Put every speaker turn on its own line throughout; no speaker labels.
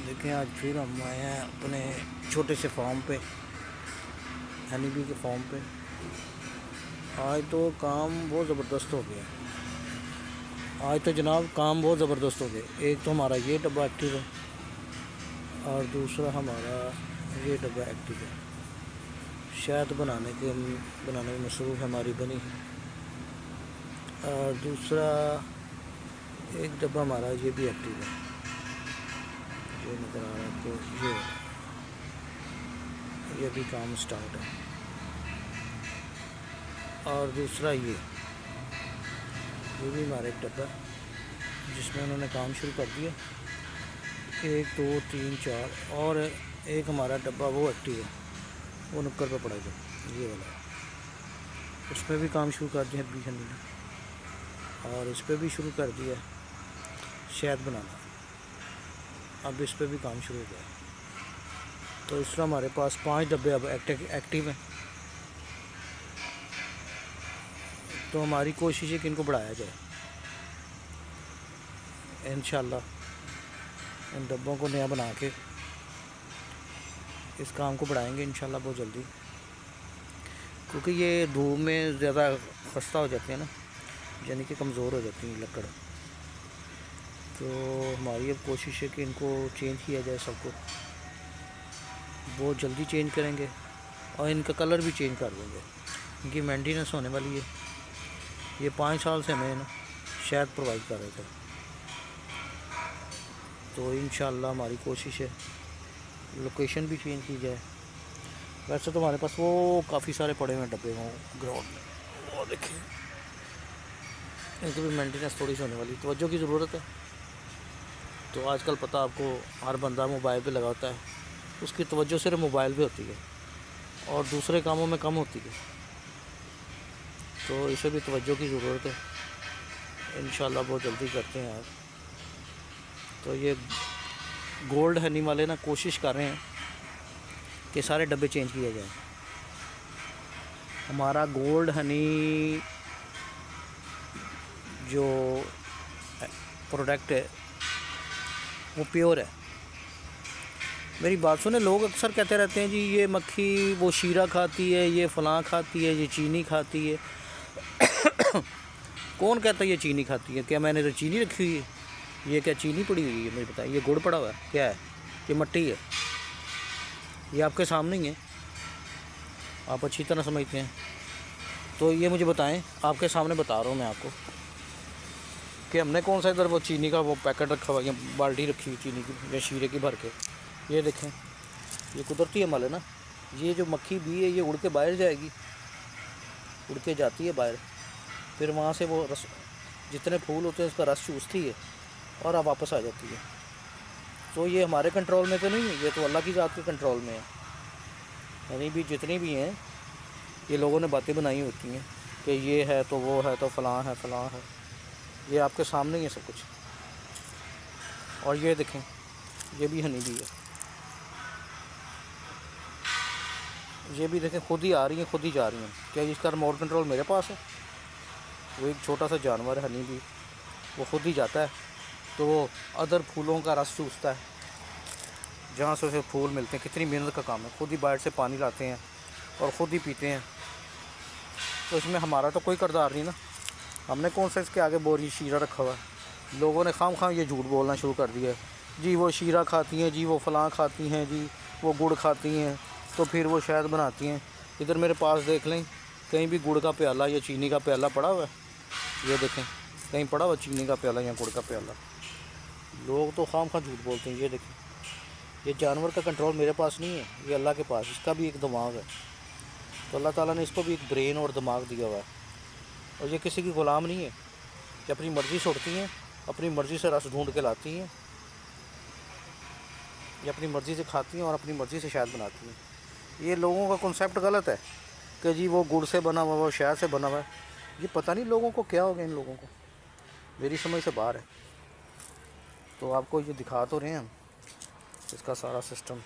دیکھیں آج پھر ہم آئے ہیں اپنے چھوٹے سے فارم پہ، ہنی بی کے فارم پہ۔ آج تو کام بہت زبردست ہو گیا، آج تو جناب کام بہت زبردست ہو گیا۔ ایک تو ہمارا یہ ڈبہ ایکٹیو ہے اور دوسرا ہمارا یہ ڈبہ ایکٹیو ہے۔ شہد بنانے میں مصروف ہماری بنی ہے، اور دوسرا ایک ڈبہ ہمارا یہ بھی ایکٹیو ہے، یہ نظر آ رہا ہے آپ کو، یہ بھی کام سٹارٹ ہے۔ اور دوسرا یہ بھی ہمارا ایک ڈبہ جس میں انہوں نے کام شروع کر دیا، 1 2 3 4، اور ایک ہمارا ڈبہ وہ ایکٹیو ہے، وہ نکر پہ پڑا گیا، یہ والا، اس پہ بھی کام شروع کر دیا ہنی نے، اور اس پہ بھی شروع کر دیا شہد بنانا، اب اس پہ بھی کام شروع ہو گیا۔ تو اس طرح ہمارے پاس 5 ڈبے اب ایکٹیو ہیں۔ تو ہماری کوشش ہے کہ ان کو بڑھایا جائے، انشاءاللہ ان ڈبوں کو نیا بنا کے اس کام کو بڑھائیں گے انشاءاللہ بہت جلدی، کیونکہ یہ دھوپ میں زیادہ خستہ ہو جاتے ہیں نا، یعنی کہ کمزور ہو جاتی ہیں لکڑ۔ تو ہماری اب کوشش ہے کہ ان کو چینج کیا جائے، سب کو بہت جلدی چینج کریں گے، اور ان کا کلر بھی چینج کر دیں گے، ان کی مینٹیننس ہونے والی ہے۔ یہ 5 سال سے ہمیں شہد پرووائڈ کر رہے تھے، تو انشاءاللہ ہماری کوشش ہے لوکیشن بھی چینج کی جائے۔ ویسے تو ہمارے پاس وہ کافی سارے پڑے ہوئے ڈبے ہوں گراؤنڈ میں، وہ دیکھیں، ان کی بھی مینٹیننس تھوڑی سی ہونے والی، توجہ کی ضرورت ہے۔ تو آج کل پتہ آپ کو ہر بندہ موبائل پہ لگا ہوتا ہے، اس کی توجہ صرف موبائل پہ ہوتی ہے اور دوسرے کاموں میں کم ہوتی ہے، تو اسے بھی توجہ کی ضرورت ہے۔ انشاءاللہ بہت جلدی کرتے ہیں آپ۔ تو یہ گولڈ ہنی والے نا کوشش کر رہے ہیں کہ سارے ڈبے چینج کیے جائیں۔ ہمارا گولڈ ہنی جو پروڈکٹ ہے وہ پیور ہے۔ میری بات سنیں، لوگ اکثر کہتے رہتے ہیں جی یہ مکھی وہ شیرہ کھاتی ہے، یہ فلاں کھاتی ہے، یہ چینی کھاتی ہے۔ کون کہتا ہے یہ چینی کھاتی ہے؟ کیا میں نے تو چینی رکھی ہوئی ہے؟ یہ کیا چینی پڑی ہوئی ہے؟ مجھے بتائیں، یہ گڑ پڑا ہوا ہے کیا ہے؟ یہ مٹی ہے، یہ آپ کے سامنے ہی ہے، آپ اچھی طرح سمجھتے ہیں۔ تو یہ مجھے بتائیں، آپ کے سامنے بتا رہا ہوں میں آپ کو کہ ہم نے کون سا ادھر وہ چینی کا وہ پیکٹ رکھا ہوا ہے، یا بالٹی رکھی ہوئی چینی کی یا شیرے کی بھر کے۔ یہ دیکھیں، یہ قدرتی عمل ہے نا۔ یہ جو مکھی بھی ہے یہ اڑ کے باہر جائے گی، اڑ کے جاتی ہے باہر، پھر وہاں سے وہ رس، جتنے پھول ہوتے ہیں اس کا رس چوستی ہے اور اب واپس آ جاتی ہے۔ تو یہ ہمارے کنٹرول میں تو نہیں ہے، یہ تو اللہ کی ذات کے کنٹرول میں ہے۔ یعنی بھی جتنی بھی ہیں یہ لوگوں نے باتیں بنائی ہوتی ہیں کہ یہ ہے تو وہ ہے تو فلاں ہے فلاں ہے، یہ آپ کے سامنے ہی ہے سب کچھ۔ اور یہ دیکھیں، یہ بھی ہنی بھی ہے، یہ بھی دیکھیں خود ہی آ رہی ہیں خود ہی جا رہی ہیں۔ کیا اس کا ریموٹ کنٹرول میرے پاس ہے؟ وہ ایک چھوٹا سا جانور ہے ہنی بھی، وہ خود ہی جاتا ہے، تو وہ ادر پھولوں کا رس چوستا ہے جہاں سے اسے پھول ملتے ہیں۔ کتنی محنت کا کام ہے، خود ہی باہر سے پانی لاتے ہیں اور خود ہی پیتے ہیں۔ تو اس میں ہمارا تو کوئی کردار نہیں نا، ہم نے کون سا اس کے آگے بوری شیرہ رکھا ہوا ہے۔ لوگوں نے خام خام یہ جھوٹ بولنا شروع کر دیا ہے، جی وہ شیرہ کھاتی ہیں، جی وہ فلاں کھاتی ہیں، جی وہ گڑ کھاتی ہیں تو پھر وہ شہد بناتی ہیں۔ ادھر میرے پاس دیکھ لیں، کہیں بھی گڑ کا پیالہ یا چینی کا پیالہ پڑا ہوا ہے؟ یہ دیکھیں کہیں پڑا ہوا چینی کا پیالہ یا گڑ کا پیالہ؟ لوگ تو خام خواہ جھوٹ بولتے ہیں۔ یہ دیکھیں، یہ جانور کا کنٹرول میرے پاس نہیں ہے، یہ اللہ کے پاس، اس کا بھی ایک دماغ ہے۔ تو اللہ تعالیٰ نے اس کو بھی ایک برین اور دماغ دیا ہوا ہے، اور یہ کسی کی غلام نہیں ہے، کہ اپنی مرضی سے اٹھتی ہیں، اپنی مرضی سے رس ڈھونڈ کے لاتی ہیں، یہ اپنی مرضی سے کھاتی ہیں اور اپنی مرضی سے شہد بناتی ہیں۔ یہ لوگوں کا کنسیپٹ غلط ہے کہ جی وہ گڑ سے بنا ہوا، وہ شہد سے بنا ہوا ہے۔ یہ پتہ نہیں لوگوں کو کیا ہو گیا، ان لوگوں کو میری سمجھ سے باہر ہے۔ تو آپ کو یہ دکھا تو رہے ہیں ہم اس کا سارا سسٹم۔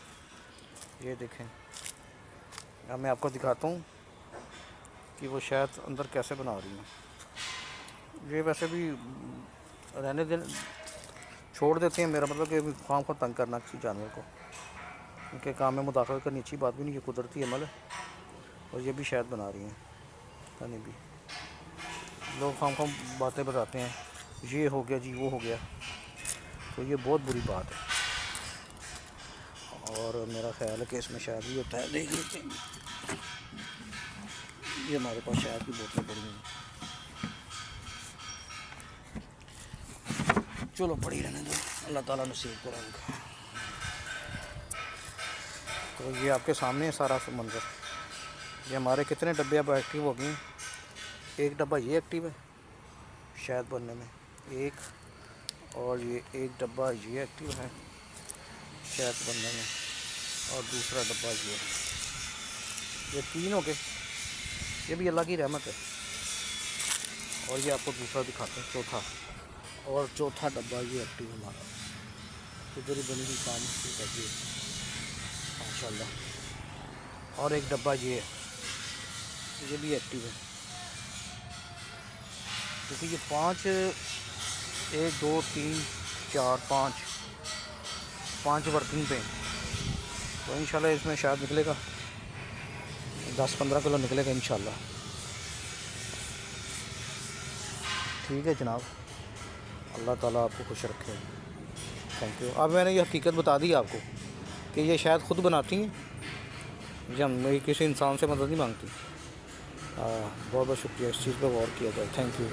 یہ دیکھیں، اب میں آپ کو دکھاتا ہوں کہ وہ شہد اندر کیسے بنا رہی ہیں۔ یہ ویسے بھی رہنے دیں، چھوڑ دیتے ہیں، میرا مطلب کہ خواہ خواہ تنگ کرنا کسی جانور کو، ان کے کام میں مداخلت کرنی اچھی بات بھی نہیں، یہ قدرتی عمل ہے. اور یہ بھی شہد بنا رہی ہیں ہنی بھی. لوگ خواہ باتیں بتاتے ہیں یہ ہو گیا جی وہ ہو گیا، تو یہ بہت بری بات ہے. اور میرا خیال ہے کہ اس میں شاید بھی ہوتا ہے. دیکھ لیتے ہیں، یہ ہمارے پاس شاید کی بوتلیں پڑی ہیں. چلو پڑی رہنے دو، اللہ تعالیٰ نصیب کرے گا. تو یہ آپ کے سامنے ہے سارا منظر. یہ ہمارے کتنے ڈبے اب ایکٹیو ہو گئے ہیں. ایک ڈبہ یہ ایکٹیو ہے شہد بننے میں، ایک، اور یہ ایک ڈبہ یہ ایکٹیو ہے شہد بننے میں، اور دوسرا ڈبہ یہ تین ہو گئے. یہ بھی اللہ کی رحمت ہے. اور یہ آپ کو دوسرا دکھاتے ہیں، چوتھا، اور چوتھا ڈبہ یہ ایکٹیو ہے ہمارا. ادھر ہی بنی ہوئی کام شروع کر دیے ماشاء اللہ. اور ایک ڈبہ یہ ہے، یہ بھی ایکٹیو ہے، کیونکہ یہ 5 1 2 3 4 5 ورکنگ پہ ہیں. تو انشاءاللہ اس میں شاید نکلے گا 10-15 کلو نکلے گا انشاءاللہ. ٹھیک ہے جناب، اللہ تعالیٰ آپ کو خوش رکھے. Thank you. اب میں نے یہ حقیقت بتا دی آپ کو کہ یہ شاید خود بناتی ہیں، جی ہم کسی انسان سے مدد نہیں مانگتی. بہت بہت شکریہ، اس چیز پہ غور کیا جائے. Thank you.